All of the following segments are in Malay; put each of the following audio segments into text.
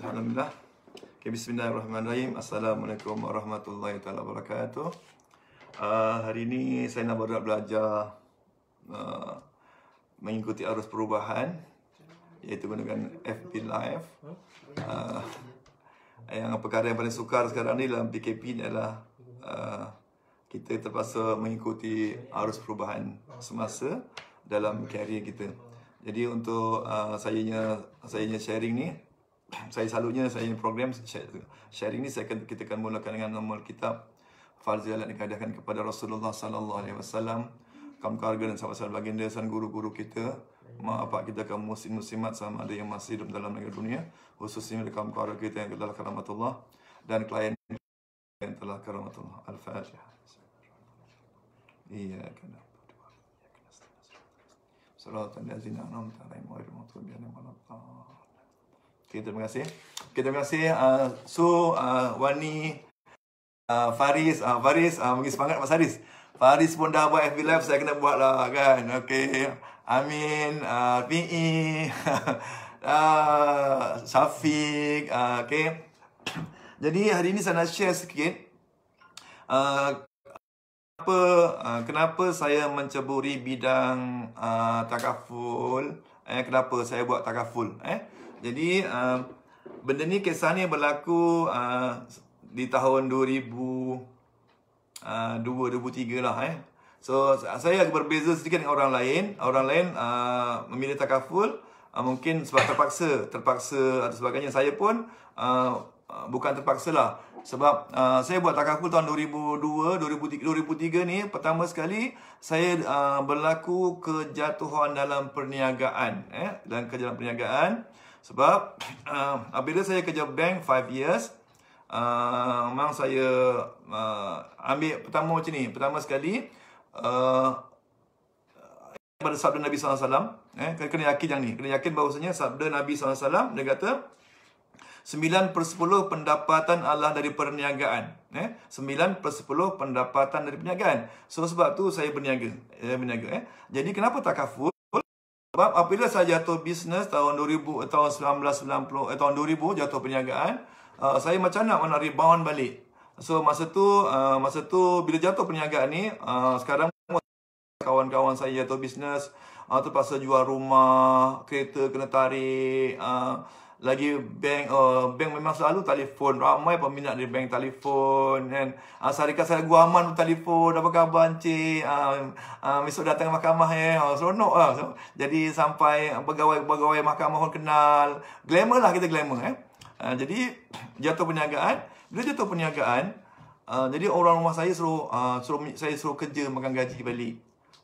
Alhamdulillah. Okay, bismillahirrahmanirrahim. Assalamualaikum warahmatullahi wabarakatuh. Hari ini saya nak belajar mengikuti arus perubahan, iaitu gunakan FB Live. Yang perkara yang paling sukar sekarang ni dalam PKP ni adalah kita terpaksa mengikuti arus perubahan semasa dalam karier kita. Jadi untuk saya sharing ni, saya selalunya program sharing ni kita akan mulakan dengan nama kitab Farziyalat dikadahkan kepada Rasulullah sallallahu alaihi wasallam, kaum keluarga dan sahabat-sahabat baginda dan guru-guru kita, mak bapak kita, kaum muslimat sama ada yang masih hidup dalam negara dunia, khususnya kaum keluarga kita yang telah karamatullah dan klien yang telah karamatullah. Al-Fatihah. Iya kan. Salawatan lazina an'amta alaihim ghairil maghdubi alaihim waladdallin. Okay, terima kasih. Okay, terima kasih Wani, Faris, bagi semangat Mas Faris. Faris pun dah buat FB Live, saya kena buat lah kan. Okay, Amin, PE, Syafiq, okay. Jadi hari ini saya nak share sikit kenapa saya menceburi bidang takaful. Kenapa saya buat takaful. Jadi benda ni, kisah ni berlaku di tahun 2002-2003 lah. So saya agak berbeza sedikit dengan orang lain. Orang lain memilih takaful mungkin sebab terpaksa atau sebagainya. Saya pun bukan terpaksa lah. Sebab saya buat takaful tahun 2002-2003 ni. Pertama sekali saya berlaku kejatuhan dalam perniagaan. Dalam kejatuhan perniagaan. Sebab apabila saya kerja bank 5 years, memang saya ambil pertama macam ni. Pertama sekali pada sabda Nabi SAW. Kena yakin yang ni. Kena yakin bahawasanya sabda Nabi SAW, dia kata 9/10 pendapatan Allah dari perniagaan. 9/10 pendapatan dari perniagaan. So sebab tu saya berniaga. Jadi kenapa takaful? Sebab apabila saya jatuh bisnes tahun 2000 jatuh perniagaan, saya macam nak rebound balik. So masa tu bila jatuh perniagaan ni, sekarang kawan-kawan saya jatuh bisnes, terpaksa jual rumah, kereta kena tarik, lagi bank memang selalu telefon, ramai peminat dari bank telefon kan. Syarikat saya gua aman telefon, apa khabar encik, besok datang mahkamah seronok lah. So, jadi sampai pegawai mahkamah pun kenal, glamour lah, kita glamour. Jadi jatuh perniagaan. Bila jatuh perniagaan, jadi orang rumah saya suruh kerja makan gaji balik.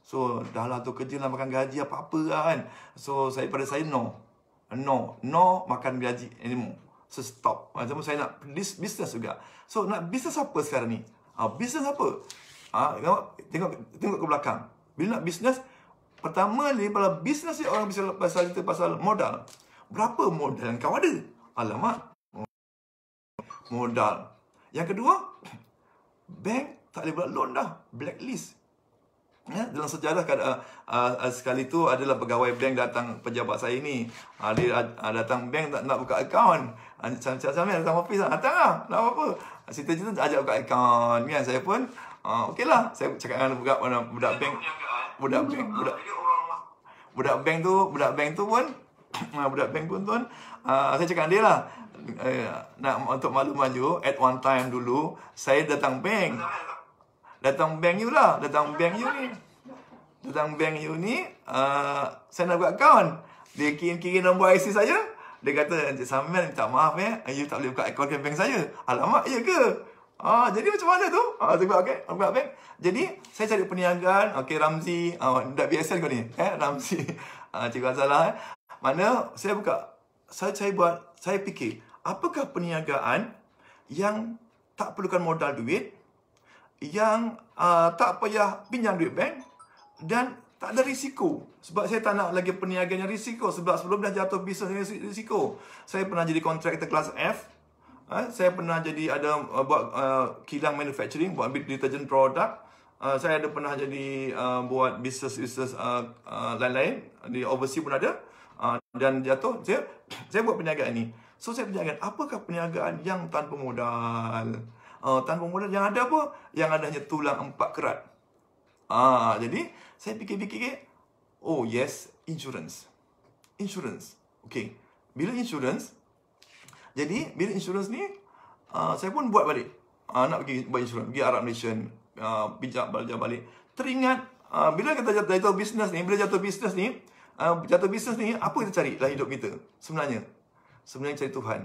So dah lah tu kerja lah makan gaji apa-apa lah kan. So pada saya no makan gaji anymore. So stop. Macam saya nak bisnes juga. So nak bisnes apa sekarang ni? Bisnes apa? Tengok ke belakang. Bila nak bisnes, pertama ni pada bisnes ni orang bisa pasal modal. Berapa modal yang kau ada? Alamak, modal. Yang kedua, bank tak boleh buat loan dah, blacklist. Dalam sejarah sekali tu adalah pegawai bank datang, pejabat saya ni, dia datang bank tak nak buka akaun. Sambil datang office, datang lah, tak apa-apa. Cerita-cerita ajak buka akaun kan. Saya pun okey lah. Saya cakap dengan budak bank tu pun saya cakap dengan dia lah, untuk malu-malu, at one time dulu saya datang bank you ni, saya nak buat akaun. Dia kira nombor IC saya. Dia kata, Encik Samuel minta maaf you tak boleh buka akaun ke bank saya. Alamak, ya ke? Jadi macam mana tu? Saya buat bank. Jadi saya cari perniagaan. Okey, Ramzi, dah BSL kau ni, Ramzi, cikgu salah. Mana saya buka, saya fikir, apakah perniagaan yang tak perlukan modal duit, yang tak payah pinjam duit bank dan tak ada risiko. Sebab saya tak nak lagi perniagaan yang risiko. Sebab sebelum dah jatuh bisnes risiko. Saya pernah jadi kontraktor kelas F. Saya pernah jadi buat kilang manufacturing, buat detergent produk. Saya ada pernah jadi buat bisnes lain-lain di overseas pun ada. Dan jatuh, saya buat perniagaan ni. So saya berniaga, apakah perniagaan yang tanpa modal? Tanpa modal yang ada apa? Yang ada hanya tulang 4 kerat. Jadi saya fikir-fikir, oh yes, insurance. Okay. Bila insurance ni, saya pun buat balik. Nak pergi buat insurans, pergi Arab Malaysian, bijak belajar balik. Teringat, bila kita jatuh bisnes ni, apa kita cari dalam hidup kita? Sebenarnya cari Tuhan.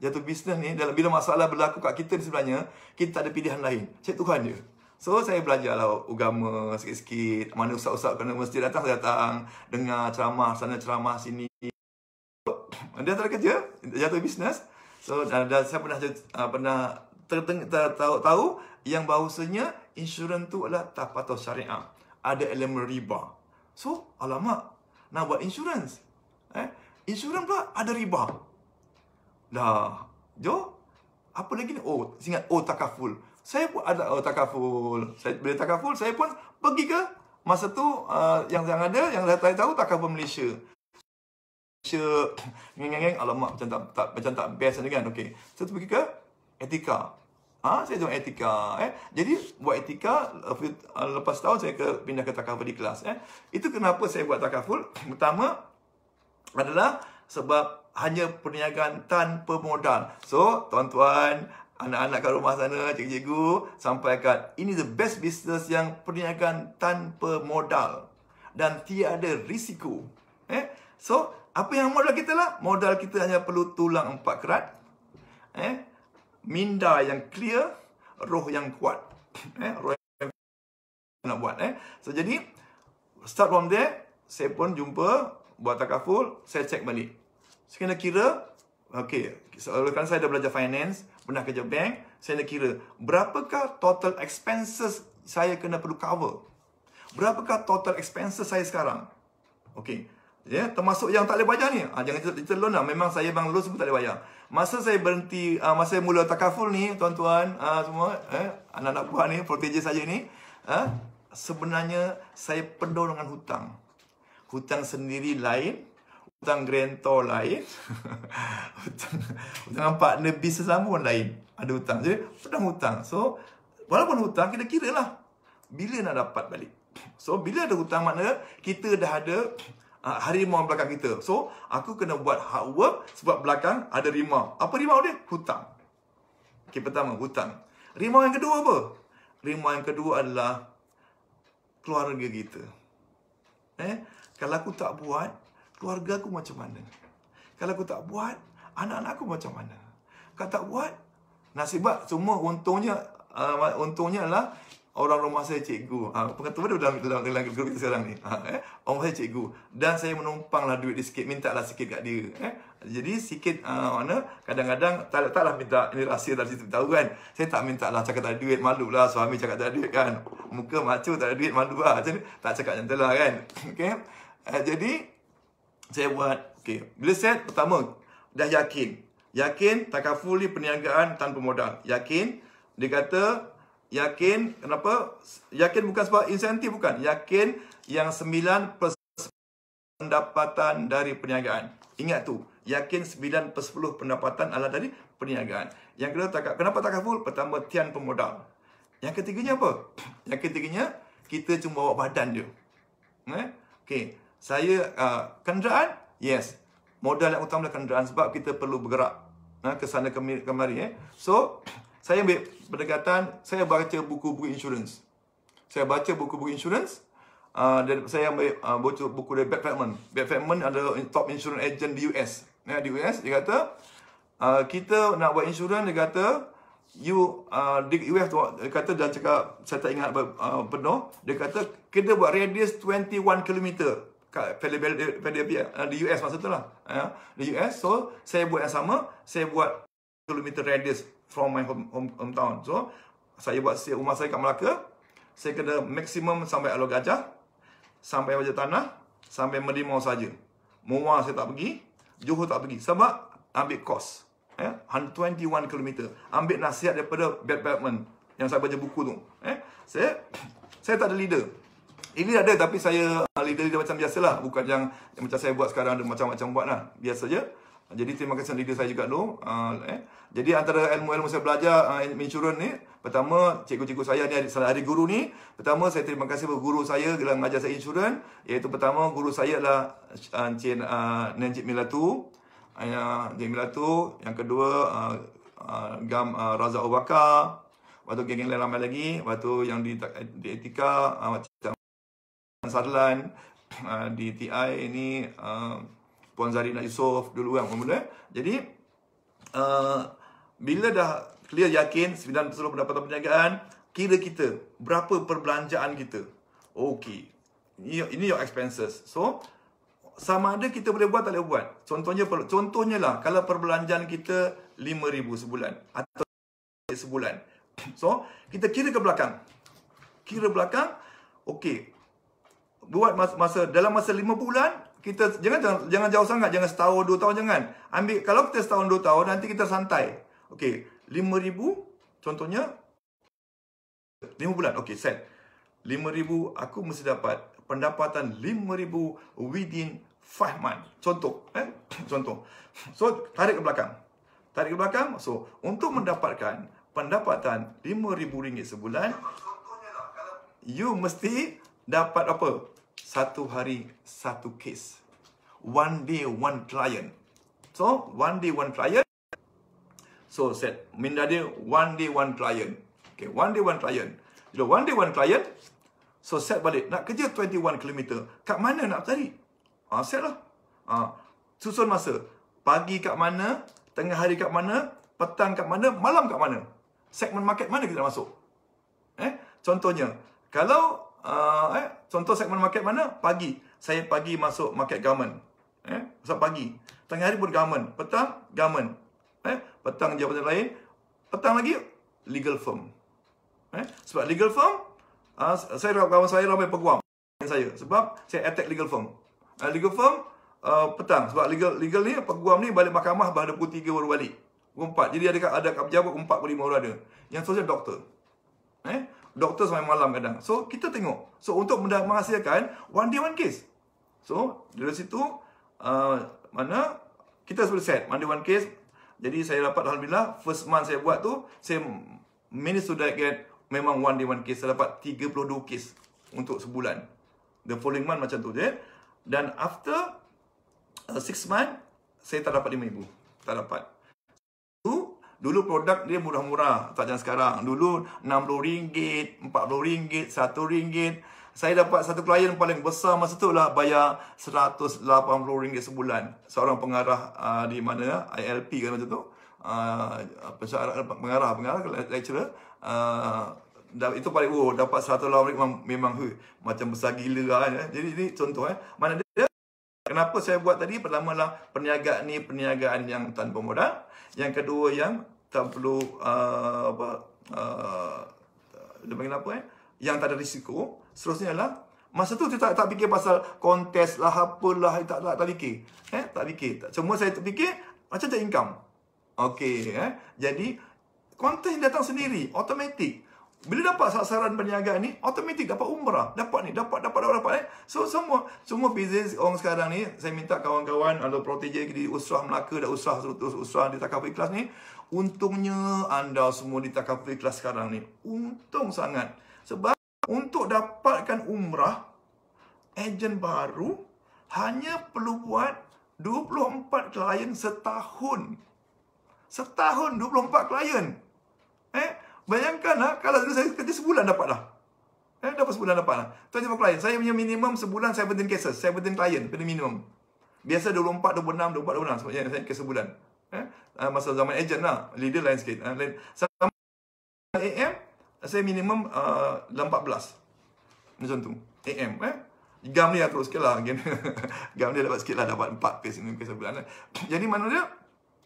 Jatuh bisnes ni, bila masalah berlaku kat kita ni, sebenarnya kita tak ada pilihan lain. Cari Tuhan je. So, saya belajarlah agama sikit-sikit. Mana ustaz-ustaz kena masjid datang, saya datang. Dengar ceramah sana, ceramah sini. Dia antara kerja, jatuh bisnes. So, dan saya pernah tahu yang bahawasanya insurans tu adalah tak patuh syariah. Ada elemen riba. So, alamak, nak buat insurans. Insurans pula ada riba. Dah, apa lagi ni? Ingat, takaful. Saya pun ada takaful. Bila takaful, saya pun pergi ke masa tu yang ada, yang saya tahu takaful Malaysia. Alamak, macam tak best kan. Okey. Saya pergi ke etika. Saya tengok etika. Jadi buat etika, lepas tahun saya pindah ke takaful di kelas. Itu kenapa saya buat takaful. Pertama adalah sebab hanya perniagaan tanpa modal. So, tuan-tuan, anak-anak kat rumah sana, cikgu-cikgu, sampaikan, ini the best business yang perniagaan tanpa modal dan tiada risiko. So, apa yang modal kita lah? Modal kita hanya perlu tulang 4 kerat, minda yang clear, roh yang kuat. Roh yang nak buat. So, jadi, start from there, saya pun jumpa, buat takaful, saya cek balik. Saya kena kira, kan saya dah belajar finance, pernah kerja bank, saya nak kira berapakah total expenses saya kena perlu cover. Berapakah total expenses saya sekarang. Termasuk yang tak boleh bayar ni. Jangan cerita loan lah. Memang saya bang loan semua tak boleh bayar. Masa saya berhenti, masa saya mula takaful ni, tuan-tuan, semua, anak-anak buah ni, protege saya ni, sebenarnya saya penuh dengan hutang. Hutang sendiri lain, hutang grantor lain, hutang partner bisnes pun lain. Ada hutang. Jadi, pedang hutang. So, walaupun hutang, kita kira lah bila nak dapat balik. So, bila ada hutang, maknanya kita dah ada harimau belakang kita. So, aku kena buat hard work sebab belakang ada rimau. Apa rimau dia? Hutang. Pertama, hutang. Rimau yang kedua apa? Rimau yang kedua adalah keluarga kita. Kalau aku tak buat, keluarga aku macam mana? Kalau aku tak buat, anak-anak aku macam mana? Kalau tak buat, nasibah semua untungnya adalah orang rumah saya cikgu. Pengetua dia dalam grup kita sekarang ni. Orang saya cikgu. Dan saya menumpanglah duit dia sikit, mintalah sikit kat dia. Jadi sikit kadang-kadang taklah minta, ini rahsia dari situ tahu kan. Saya tak mintalah cakap tak ada duit, malulah suami cakap tak ada duit kan. Muka macu tak ada duit, malu lah. Macam ni, tak cakap macam tu lah kan. Jadi saya buat, bila set pertama dah yakin takaful ni perniagaan tanpa modal. Yakin, dia kata yakin, kenapa? Yakin bukan sebab insentif, bukan. Yakin yang 9% pendapatan dari perniagaan. Ingat tu, yakin 9/10 pendapatan adalah dari perniagaan. Yang kedua, kenapa takaful? Pertama, tian pemodal. Yang ketiganya apa? Yang ketiganya, kita cuma bawa badan je. Saya, kenderaan, yes. Modal yang utama adalah kenderaan sebab kita perlu bergerak ke sana kemari. So, saya ambil pendekatan, saya baca buku-buku insurans. Saya baca buku-buku insurans. Dan saya ambil buku dari Beth Feldman. Beth Feldman adalah top insurance agent di US. Di US, dia kata, kita nak buat insurans, dia kata, you have to, dia kata, dan cakap, saya tak ingat penuh, dia kata, kita buat radius 21 km. Di US masa tu lah. Di US, so, saya buat yang sama, saya buat kilometer radius from my hometown. So, saya buat rumah saya kat Melaka, saya kena maksimum sampai Alor Gajah, sampai Wajah Tanah, sampai Merlimau saja. Muar saya tak pergi, Johor tak pergi. Sebab ambil kos. 121 km. Ambil nasihat daripada Beth Feldman yang saya baca buku tu. Saya tak ada leader. Ini ada, tapi saya leader macam biasalah. Bukan yang macam saya buat sekarang, ada macam-macam buat lah. Biasa je. Jadi terima kasih leader saya juga tu. Jadi antara ilmu-ilmu saya belajar insurans ni, pertama cikgu-cikgu saya ni, hari guru ni, pertama saya terima kasih kepada guru saya dalam mengajar saya insurans, iaitu pertama guru saya adalah Encik Milatu. Encik Milatu, yang kedua Gam Razak Abu Bakar, lepas tu geng-geng lain ramai lagi, lepas tu yang di Etika macam Sarlan, di TI ni Puan Zarina Yusof dulu yang mula. Jadi bila dah clear yakin 90% pendapatan perniagaan, kira kita berapa perbelanjaan kita. Okey. Ini your expenses. So sama ada kita boleh buat tak boleh buat. Contohnya lah, kalau perbelanjaan kita 5,000 sebulan atau sebulan. So kita kira ke belakang. Kira belakang, okey. Buat dalam masa 5 bulan, kita jangan jauh sangat, jangan setahun 2 tahun, jangan. Ambil, kalau kita setahun 2 tahun, nanti kita santai. Okey, 5,000 contohnya 5 bulan. Okey, set 5,000, aku mesti dapat pendapatan 5,000 within 5 months. Contoh, contoh. So tarik ke belakang. Tarik ke belakang. So untuk mendapatkan pendapatan RM5,000 sebulan, you mesti dapat apa? Satu hari satu case. One day one client. So one day one client. So set minda dia one day one client. Okay, one day one client. Bila one day one client, so set balik. Nak kerja 21 km. Kat mana nak cari? Set lah. Susun masa. Pagi kat mana, tengah hari kat mana, petang kat mana, malam kat mana. Segmen market mana kita nak masuk? Contohnya, kalau contoh segmen market mana? Pagi. Saya pagi masuk market government. Masuk pagi. Tengah hari pun government. Petang, government. Petang jabatan lain. Petang lagi, legal firm. Sebab legal firm, kawan saya ramai peguam saya. Sebab saya attack legal firm. Legal firm, petang. Sebab legal ni, peguam ni balik mahkamah pada pukul 3 baru balik. Pukul 4. Jadi ada pejabat 4 pukul 5 baru ada. Yang sosial doktor. Doktor sampai malam kadang. So, kita tengok. So, untuk menghasilkan one day one case. So, dari situ, mana kita sudah set one day one case. Jadi, saya dapat Alhamdulillah, first month saya buat tu, saya manage to get memang one day one case. Saya dapat 32 case untuk sebulan. The following month macam tu je. Dan after 6 months, saya tak dapat 5,000. Tak dapat. Dulu produk dia murah-murah, tak macam sekarang. Dulu RM60, RM40, RM1. Saya dapat satu klien paling besar masa tu lah bayar RM180 sebulan. Seorang pengarah di mana, ILP kan macam tu. Pengarah lecturer. Itu paling, dapat RM180 memang macam besar gila kan. Jadi ini contoh mana dia. Kenapa saya buat tadi? Pertama lah, perniagaan ni perniagaan yang tanpa modal. Yang kedua yang tak perlu dia panggil apa yang tak ada risiko. Seterusnya lah, masa tu saya tak fikir pasal kontes lah, apalah, tak fikir. Tak fikir. Semua saya fikir macam cari income. Okey, jadi kontes datang sendiri, automatik. Bila dapat sasaran perniagaan ni, automatik dapat umrah. Dapat ni, dapat. So, semua business orang sekarang ni, saya minta kawan-kawan, ada protege di Usrah Melaka dan Usrah di Takaful Ikhlas ni, untungnya anda semua di Takaful Ikhlas sekarang ni. Untung sangat. Sebab untuk dapatkan umrah, ejen baru hanya perlu buat 24 klien setahun. Setahun 24 klien. Bayangkan lah, kalau dulu saya kerja sebulan dapat dah. Dapat sebulan dapat lah. Tuan jumpa klien. Saya punya minimum sebulan 17 cases. 17 klien pada minimum. Biasa 24, 26, 26. Sebabnya saya ke sebulan. Masa zaman agent lah. Leader lain sikit. Sama AM, saya minimum 14. Macam tu. AM. Gam ni terus sikit lah. Gam ni dapat sikit lah. Dapat 4 case sebulan. Jadi mana dia?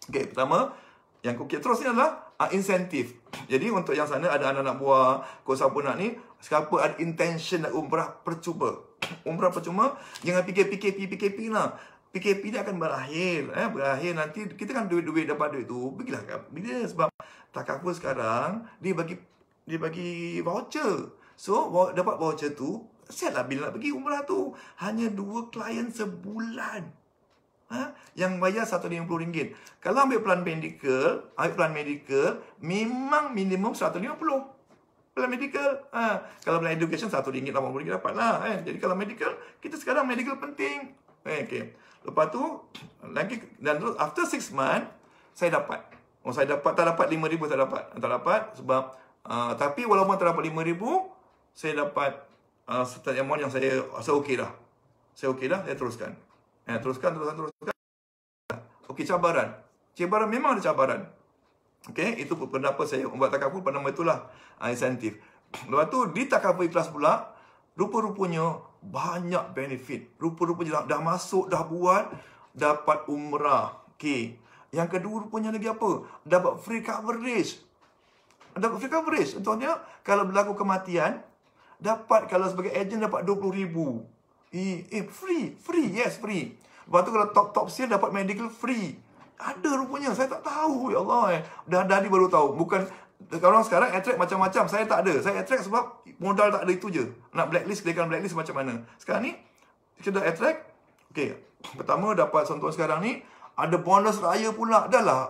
Okay, pertama. Yang okay, terus ni adalah insentif. Jadi untuk yang sana ada anak-anak buah, kau siapa nak ni, siapa ada intention nak umrah percuma. Umrah percuma, jangan fikir PKP lah. PKP ni akan berakhir. Berakhir nanti, kita kan duit-duit dapat duit tu. Pergilah bila sebab Takaful sekarang, dia bagi voucher. So, dapat voucher tu, set lah bila nak pergi umrah tu. Hanya 2 klien sebulan. Yang bayar RM150. Kalau ambil plan medical, memang minimum RM150. Plan medical. Kalau plan education RM1, RM80 dapat lah. Jadi kalau medical, kita sekarang medical penting. Okay. Lepas tu, lagi, dan terus after 6 months, saya dapat. Tak dapat RM5,000, tak dapat sebab, tapi walaupun tak dapat RM5,000, saya dapat certain amount yang saya okey dah. Saya teruskan. Teruskan. Okey, cabaran memang ada cabaran. Okey, itu pendapat saya buat takaful pada nama itulah insentif. Lepas tu di takaful ikhlas pula, rupa-rupanya banyak benefit. Rupa-rupanya dah masuk, dah buat, dapat umrah. Okey. Yang kedua rupanya lagi apa? Dapat free coverage. Contohnya, kalau berlaku kematian, dapat, kalau sebagai ejen dapat RM20,000. Free. Yes, free. Lepas tu kalau top seal dapat medical free. Ada rupanya. Saya tak tahu. Ya Allah. Dah ni baru tahu. Bukan, orang sekarang attract macam-macam. Saya tak ada. Saya attract sebab modal tak ada itu je. Nak blacklist, klikkan blacklist macam mana. Sekarang ni, kita dah attract. Okay. Pertama dapat contoh sekarang ni, ada bonus raya pula. Dah lah.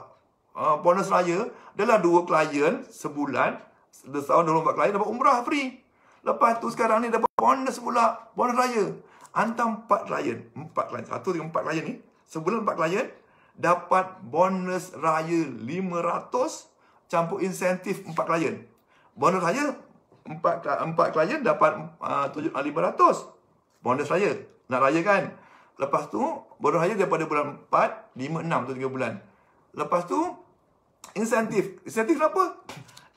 Bonus raya. Dah lah 2 klien sebulan. Setahun 24 klien dapat umrah free. Lepas tu sekarang ni dapat bonus pula. Bonus raya. Hantar 4 klien. 1 dengan 4 klien ni. Sebulan 4 klien. Dapat bonus raya 500. Campur insentif 4 klien. Bonus raya 4 klien dapat 500. Bonus raya. Nak raya kan? Lepas tu, bonus raya daripada bulan 4, 5, 6 tu 3 bulan. Lepas tu, insentif. Insentif apa?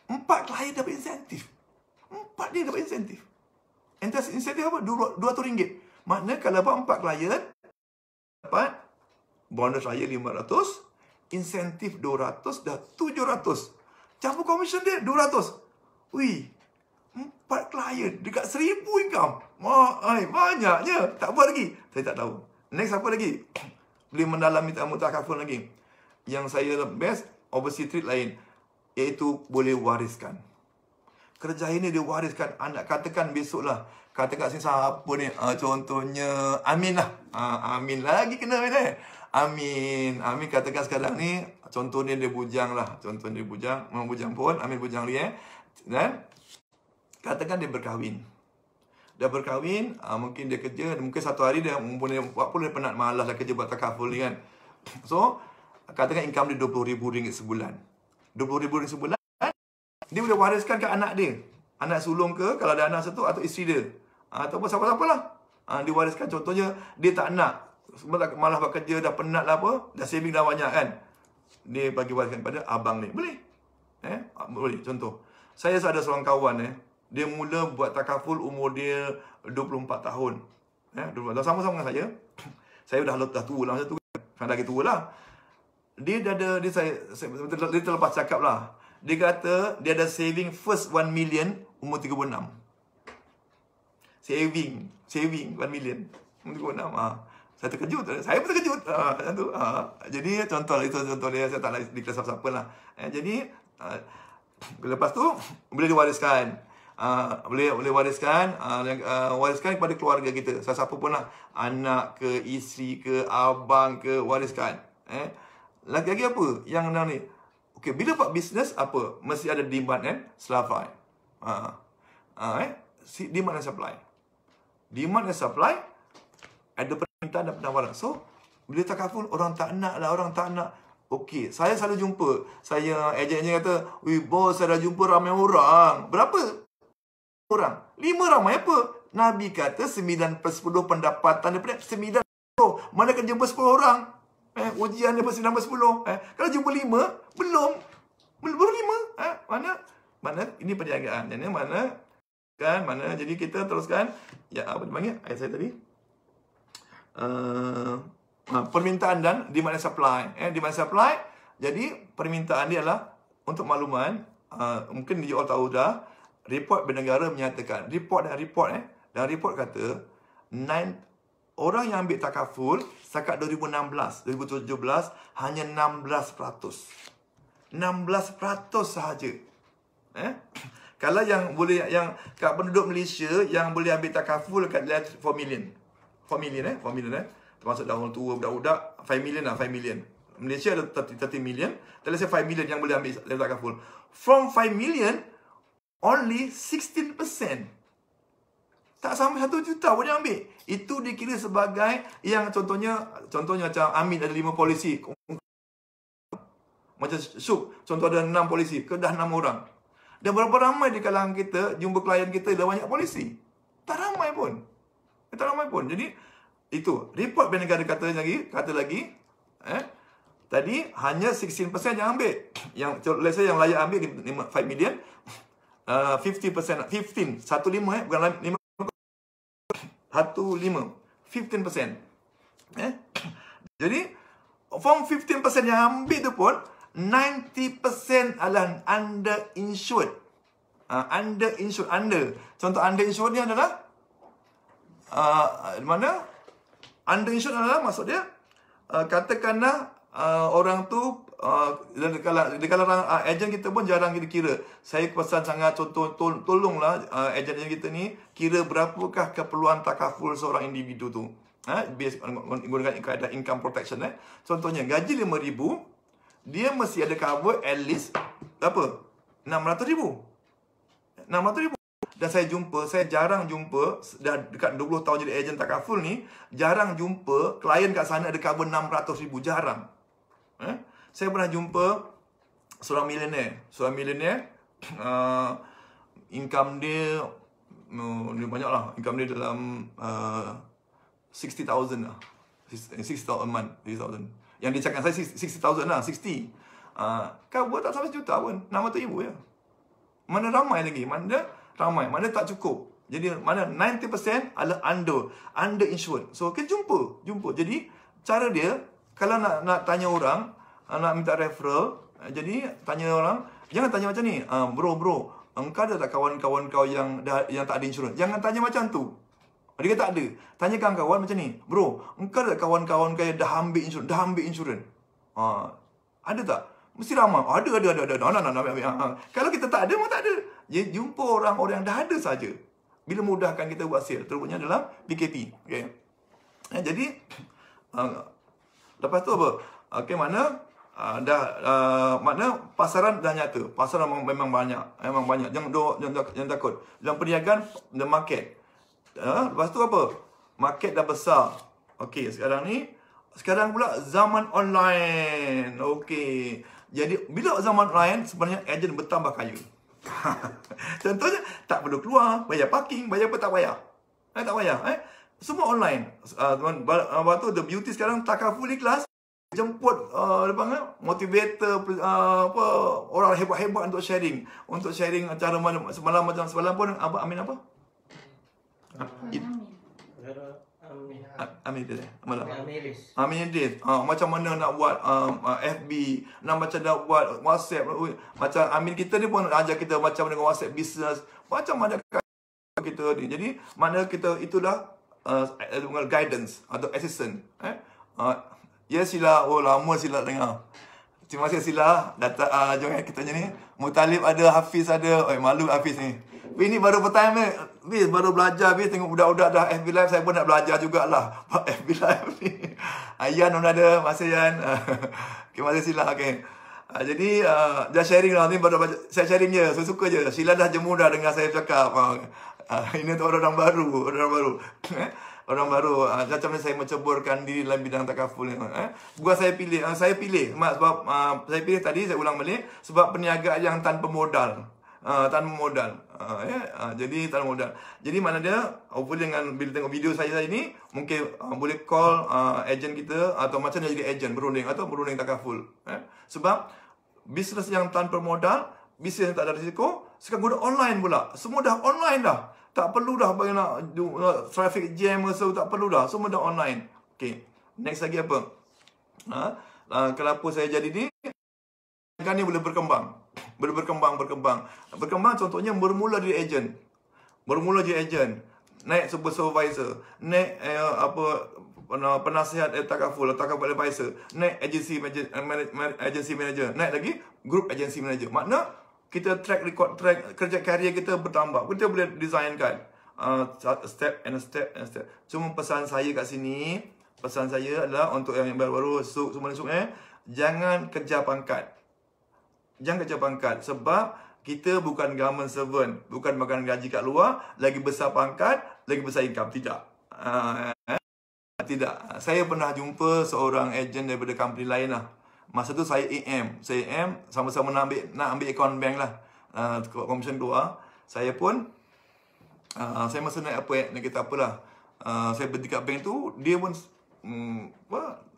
4 klien dapat insentif. 4 dia dapat insentif. Insentif apa? RM200. Maknanya kalau dapat 4 klien, dapat bonus raya 500, insentif 200, dah 700. Campur komisen dia 200. Wih, 4 klien dekat 1,000 income. Banyaknya. Tak buat lagi. Saya tak tahu. Next apa lagi? Boleh mendalami takaful lagi. Yang saya best, overseas trip lain. Iaitu boleh wariskan. Kerja ini dia wariskan. Anak katakan besok lah. Katakan sini siapa ni? Contohnya Amin lah. Amin lagi kena Amin. Amin katakan sekarang ni. Contohnya dia bujang lah. Contohnya dia bujang. Memang bujang pun. Amin bujang dia. Dan katakan dia berkahwin. Dah berkahwin, mungkin dia kerja, mungkin satu hari dia mempunyai buat pun dia penat malas lah kerja buat takaful ni kan. So, katakan income dia RM20,000 sebulan. RM20,000 sebulan, dia boleh wariskan ke anak dia. Anak sulung ke, kalau ada anak satu, atau isteri dia. Ataupun siapa-siapa lah. Dia wariskan, contohnya, dia tak nak. Sebab malas buat kerja, dah penat lah apa, dah saving dah banyak kan. Dia bagi wariskan kepada abang ni. Boleh? Boleh, contoh. Saya ada seorang kawan dia mula buat takaful umur dia 24 tahun. 24 tahun sama-sama dengan saya. Saya dah tua lah masa tu. Kan dah tua lah. Dia terlepas cakap lah. Dia kata dia ada saving first 1 million umur 36. Saving 1 million umur 36. Saya terkejut. Saya pun terkejut. Jadi contoh dia, saya tak nak declare siapa-siapa lah. Jadi lepas tu boleh diwariskan. Boleh wariskan wariskan kepada keluarga kita, siapa pun lah, anak ke, isteri ke, abang ke, wariskan. Lagi apa yang ni? Okey, bila buat bisnes apa? Mesti ada demand and supply. Demand and supply. Demand and supply, ada permintaan dan penawaran. So, bila takaful, orang tak nak. Okey, saya selalu jumpa. Ejen kata, "Wih bos, saya dah jumpa ramai orang." Berapa orang? 5 ramai apa? Nabi kata 9/10 pendapatan daripada 9. Mana akan jumpa 10 orang? Ujian daripada 9/10. Kalau jumpa 5, belum 5. Mana ini perniagaan. Jadi mana jadi kita teruskan. Ya, apa dipanggil? Ayat saya tadi. Permintaan dan demand and supply. Demand and supply. Jadi permintaan dia adalah untuk makluman, mungkin you all tahu dah. Report bernegara menyatakan, report kata, orang yang ambil takaful setakat 2016, 2017 hanya 16%. 16% sahaja. Kalau yang boleh, yang kat penduduk Malaysia yang boleh ambil takaful kat 4 million. termasuk dah orang tua, budak-budak, 5 million lah, 5 million. Malaysia ada 30 million, tapi let's say 5 million yang boleh ambil takaful. From 5 million, only 16%. Tak sampai 1 juta boleh ambil. Itu dikira sebagai yang contohnya macam Amin ada 5 polisi. Macam Syuk, contoh ada 6 polisi, ke dah 6 orang. Dan berapa ramai di kalangan kita, jumpa klien kita dah banyak polisi. Tak ramai pun. Jadi, itu. Report Bank Negara kata lagi, tadi hanya 16% yang ambil. Yang, let's say yang layak ambil 5 million, 50%, 15, 15, bukan 5, 15%. Jadi, from 15% yang ambil tu pun, 90% adalah underinsured. Underinsured. Contoh underinsured ni adalah mana? Underinsured adalah maksud dia katakanlah orang tu di kalangan ejen kita pun jarang kita kira. Saya pesan sangat contoh tolonglah ejen-ejen kita ni kira berapakah keperluan takaful seorang individu tu. Gunakan kaedah income protection. Contohnya gaji 5,000, dia mesti ada cover at least apa? 600,000. Dan saya jarang jumpa, dah dekat 20 tahun jadi ejen takaful ni, jarang jumpa klien kat sana ada cover 600,000, jarang. Saya pernah jumpa seorang milioner, income dia banyak lah, income dia dalam 60,000 lah, 60,000 a month, 60,000. Yang dia cakap saya 60,000 lah, 60. Cover tak sampai juta pun, 600,000 je. Mana ramai lagi, mana tak cukup. Jadi mana 90% adalah underinsured. So kita jumpa. Jadi cara dia, kalau nak tanya orang, nak minta referral, jadi tanya orang, jangan tanya macam ni, bro, engkau ada tak kawan-kawan kau yang tak ada insurans? Jangan tanya macam tu. Dia kata tak ada. Tanyakan kawan macam ni, bro, engkau ada kawan-kawan kau yang dah ambil insurans? Ada tak? Mesti ramai. Ada. Kalau kita tak ada, memang tak ada. Jadi jumpa orang-orang yang dah ada saja. Bila mudahkan kita buat sale, terutamanya dalam PKP. Okay. Jadi lepas tu apa? Okay, mana pasaran dah nyata. Pasaran memang banyak. Jangan takut. Dalam perniagaan, the market. Lepas tu apa? Market dah besar. Okey, sekarang pula zaman online. Okey. Jadi bila zaman online sebenarnya ejen bertambah kaya. Contohnya tak perlu keluar, bayar parking, bayar apa tak bayar. Tak bayar, semua online. Lepas tu the beauty sekarang takaful ikhlas. Jemput motivator, orang hebat-hebat untuk sharing cara mana. Semalam pun Amin apa? Amin Idris. Macam mana nak buat FB, macam nak buat WhatsApp. Macam Amin kita ni pun ajar kita macam mana WhatsApp business, macam mana kita ni. Jadi mana kita itulah guidance atau assistant. Ya Sila, lama Sila dengar. Terima kasih Sila datang join kita ni. Mutalib ada, Hafiz ada. Malu Hafiz ni. Ini baru pertama ni, baru belajar tengok budak-budak dah FB Live, saya pun nak belajar jugalah FB Live ni. Ayan pun ada, masih Ayan. Okay, masih Sila. Okay. Jadi dah sharing lah ni, baru saya sharing je, saya suka je. Sila dah jemu dah dengar saya cakap. Ini tu orang baru. Orang baru. Macam mana saya menceburkan diri dalam bidang takaful ni. Bukan saya pilih, sebab saya pilih tadi, saya ulang balik, sebab perniagaan yang tanpa modal. Jadi tanpa modal. Jadi mana dia, hopefully dengan bila tengok video saya ni, mungkin boleh call ejen kita, atau macam dia jadi ejen berunding takaful. Sebab bisnes yang tanpa modal, bisnes yang tak ada risiko, sekarang guna online pula. Semua dah online dah. Tak perlu dah bagi nak traffic jam ke, tak perlu dah. Semua dah online. Okay. Next lagi apa? Kenapa saya jadi ni? Kan ni boleh berkembang. Berkembang contohnya bermula jadi ejen. Naik supervisor, naik penasihat takaful advisor, naik agency manager, naik lagi group agency manager. Makna kita track kerja karier kita bertambah. Kita boleh designkan step and step. Cuma pesan saya kat sini, pesan saya adalah untuk yang baru-baru semua jangan kejar pangkat. Jangan kejar pangkat sebab kita bukan government servant, bukan makan gaji kat luar, lagi besar pangkat, lagi besar income. Tidak. Tidak. Saya pernah jumpa seorang ejen daripada company lain lah. Masa tu saya AM. Saya AM sama-sama nak ambil account bank lah. Commission keluar. Saya pun saya masa naik apa nak kata apalah. Saya berhenti kat bank tu, dia pun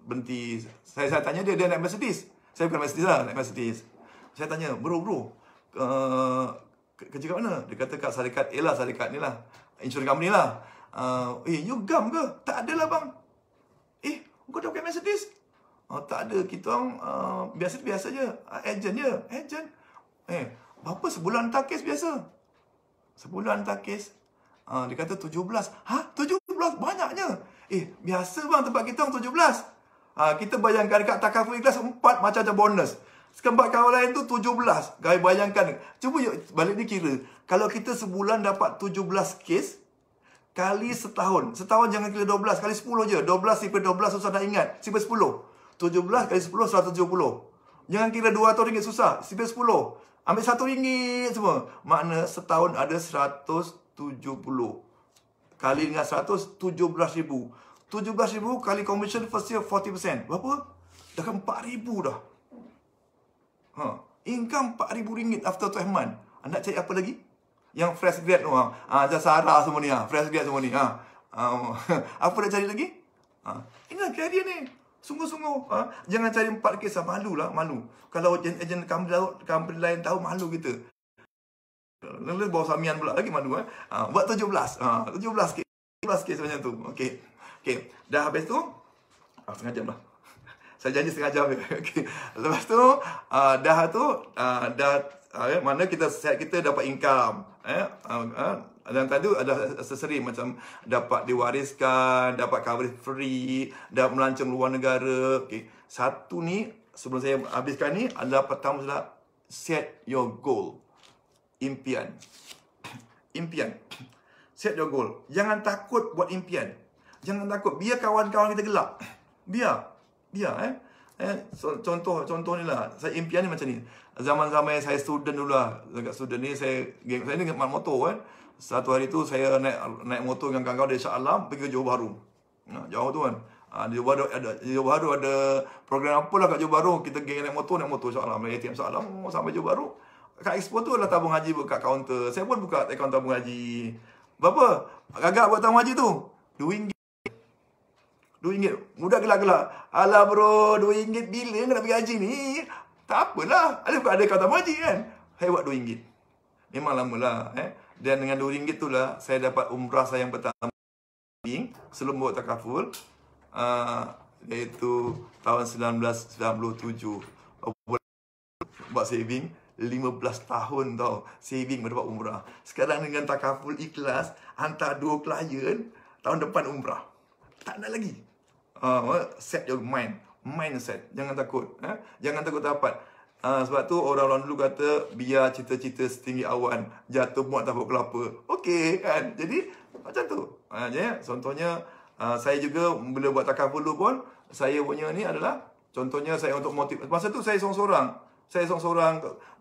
berhenti. Saya tanya dia naik Mercedes. Saya bukan Mercedes lah, naik Mercedes. Saya tanya, bro, kerja kat mana? Dia kata kat syarikat syarikat ni lah, insurance company lah. You gam ke? Tak ada lah bang. Kau dah pakai Mercedes? Tak ada, kita orang biasa-biasa je. Agent je, agent. Berapa sebulan hantar kes biasa? Sebulan hantar kes. Dia kata 17. 17? Banyaknya. Biasa bang tempat kita orang 17. Kita bayangkan dekat takaful ikhlas 4 macam bonus. Sekarang kawan lain tu 17. Guys bayangkan. Cuba balik ni kira. Kalau kita sebulan dapat 17 kes, kali setahun. Setahun jangan kira 12. Kali 10 je. 12 sifar 12 susah nak ingat. Sifar 10. 17 kali 10, 170. Jangan kira RM200 susah. Sifar 10. Ambil RM1 semua. Makna setahun ada 170. Kali dengan 100, 17,000. 17,000 kali commission first year 40%. Berapa? Dah kan RM4,000 dah. Income RM4,000 after 12 month. Anda cari apa lagi? Yang fresh grad tu. Jasara semua ni. Fresh grad semua ni. Apa nak cari lagi? Inilah career ni. Sungguh-sungguh. Jangan cari 4 kes. Malu lah. Malu. Kalau ejen company lain tahu, malu kita. Lalu bawa samian pula. Lagi malu. Buat 17. 17 kes. 17 kes macam tu. Okay. Dah habis tu. Setengah jam lah. Saya janji setengah jam. Okay. Lepas tu. Mana kita dapat income. Dan tadi ada aksesori macam dapat diwariskan, dapat coverage free, dapat melancong luar negara. Okay. Satu ni sebelum saya habiskan ni adalah pertama adalah set your goal. Impian. Set your goal. Jangan takut buat impian. Jangan takut. Biar kawan-kawan kita gelak. Biar. Contoh ni lah. Saya impian ni macam ni. Zaman-zaman saya student dulu lah. Dekat student ni saya ni dengan motor kan. Satu hari tu saya naik motor dengan kawan-kawan dari Shah Alam pergi ke Johor Bahru. Jauh tu kan. Di Johor Bahru ada program apalah kat Johor Bahru. Kita geng naik motor Shah Alam. ATM Shah Alam sampai Johor Bahru. Kat expo tu adalah tabung haji buka kaunter. Saya pun buka akaun tabung haji. Berapa? Agak buat tabung haji tu? RM2. RM2. Mudah gelak-gelak. Alah bro, RM2 bila nak pergi haji ni? Tak apalah. Ada akaun tabung haji kan? Saya buat RM2. Memang lama lah. Dan dengan RM2 tu lah, saya dapat umrah saya yang pertama. Sebelum buat takaful. Iaitu tahun 1997. Buat saving. 15 tahun tau. Saving dapat umrah. Sekarang dengan takaful ikhlas. Hantar 2 klien. Tahun depan umrah. Tak nak lagi. Set your mind. Mindset. Jangan takut. Jangan takut dapat. Sebab tu orang-orang dulu kata biar cita-cita setinggi awan, jatuh muat tapak kelapa. Okey kan. Jadi macam tu. Contohnya saya juga bila buat takaful dulu pun saya punya ni adalah contohnya saya untuk motivasi. Masa tu saya seorang-seorang.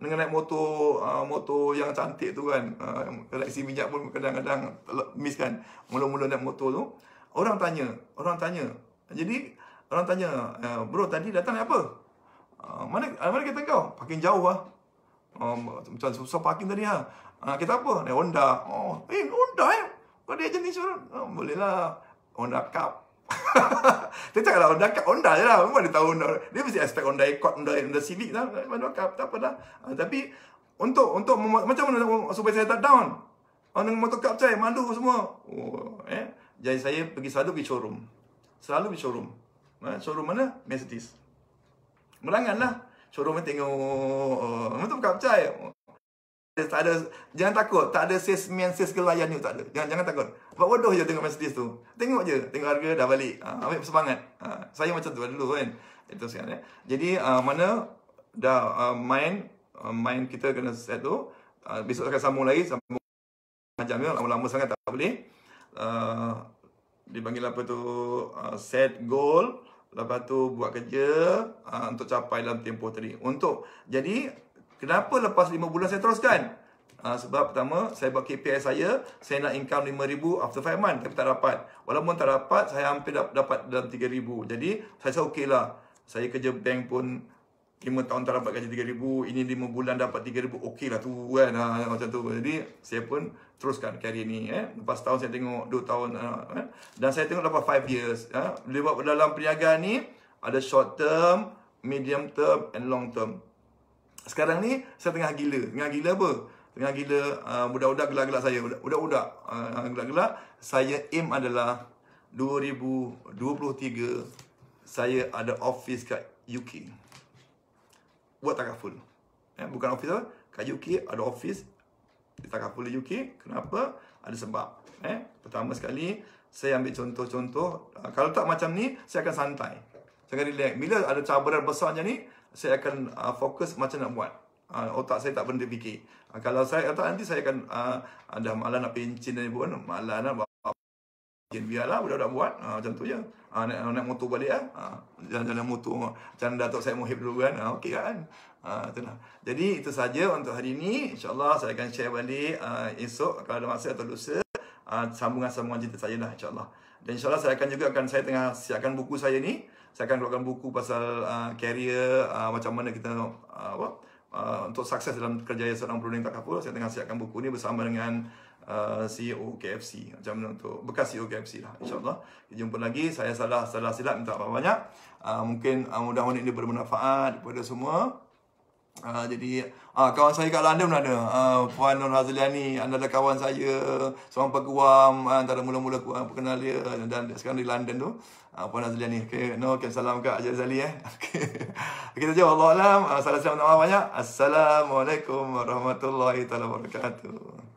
Dengan naik motor yang cantik tu kan. Koleksi minyak pun kadang-kadang miss kan. Mula-mula naik motor tu. Orang tanya. Jadi orang tanya, bro tadi datang naik apa? Mana kereta kau? Parking jauh lah. Macam susah parking tadi lah. Kereta apa? Naik Honda. Honda kau ada ejen insurans? Boleh lah. Honda Cup. Dia cakap lah Honda Cup. Honda je lah. Memang dia tahu Honda. Dia mesti expect Honda Accord, Honda Civic lah. Honda Cup. Tak apa dah. Tapi untuk macam mana supaya saya tak down? Dengan motor Cup saya malu semua. Jadi saya selalu pergi showroom. Showroom mana? Mercedes. Merangan lah. Showroom tengok motor Cup saya. Tak ada, jangan takut. Tak ada salesman, sales layan ni. Tak ada. Jangan takut. Buat bodoh je tengok Mercedes tu. Tengok je. Tengok harga dah balik. Ambil semangat. Saya macam tu dulu kan. Itu sekarang. Jadi mana dah mind kita kena set tu. Besok akan sambung lagi. Sambung jam ni. Lama-lama sangat tak boleh. dipanggil apa tu, set goal, lepas tu buat kerja untuk capai dalam tempoh tadi. Jadi kenapa lepas 5 bulan saya teruskan? Sebab pertama, saya buat KPI saya nak income 5,000 after 5 months, tapi tak dapat. Walaupun tak dapat, saya hampir dapat dalam 3,000. Jadi saya rasa okey lah. Saya kerja bank pun 5 tahun tak dapat gaji 3,000, ini 5 bulan dapat 3,000, okey lah tu kan, macam tu. Jadi saya pun teruskan karier ni. Lepas tahun saya tengok 2 tahun, dan saya tengok dapat 5 years. Dia buat dalam perniagaan ni ada short term, medium term and long term. Sekarang ni saya tengah gila. Tengah gila apa? Tengah gila budak-budak gelak-gelak saya. Budak-budak gelak-gelak. Saya aim adalah 2023 saya ada office kat UK. Buat takaful. Bukan office apa? Kat UK ada office takaful di UK. Kenapa? Ada sebab. Pertama sekali, saya ambil contoh-contoh. Kalau tak macam ni, saya akan santai. Saya akan relax. Bila ada cabaran besar macam ni, saya akan fokus macam nak buat. Otak saya tak berhenti fikir. Kalau saya otak nanti saya akan dah malas nak pencin dan pun malas nak biarlah budak-budak buat, macam tu je. Naik motor balik jalan-jalan motor macam Datuk Syed Mohib dulu kan. Okey kan. Itulah. Jadi itu saja untuk hari ini. InsyaAllah saya akan share balik esok kalau ada masa atau lusa sambungan-sambungan cerita saya lah, insyaAllah. Dan insyaAllah saya tengah siapkan buku saya ni. Saya akan keluarkan buku pasal career, macam mana kita untuk sukses dalam kerjaya seorang penunding takaful. Saya tengah siapkan buku ni bersama dengan CEO KFC, macam mana untuk bekas CEO KFC lah, insyaAllah. Kita jumpa lagi. Saya salah silap, minta maaf banyak. Mungkin mudah-mudahan ini bermanfaat kepada semua. Jadi kawan saya kat London ada Puan Nur Hazliani, adalah kawan saya, seorang peguam, antara mula-mula kenal dia, dan sekarang di London tu, Puan Hazliani. Okey, salam kat Haji Azali Okey. Kita jawab Allah alam. Salam banyak. Assalamualaikum warahmatullahi wabarakatuh.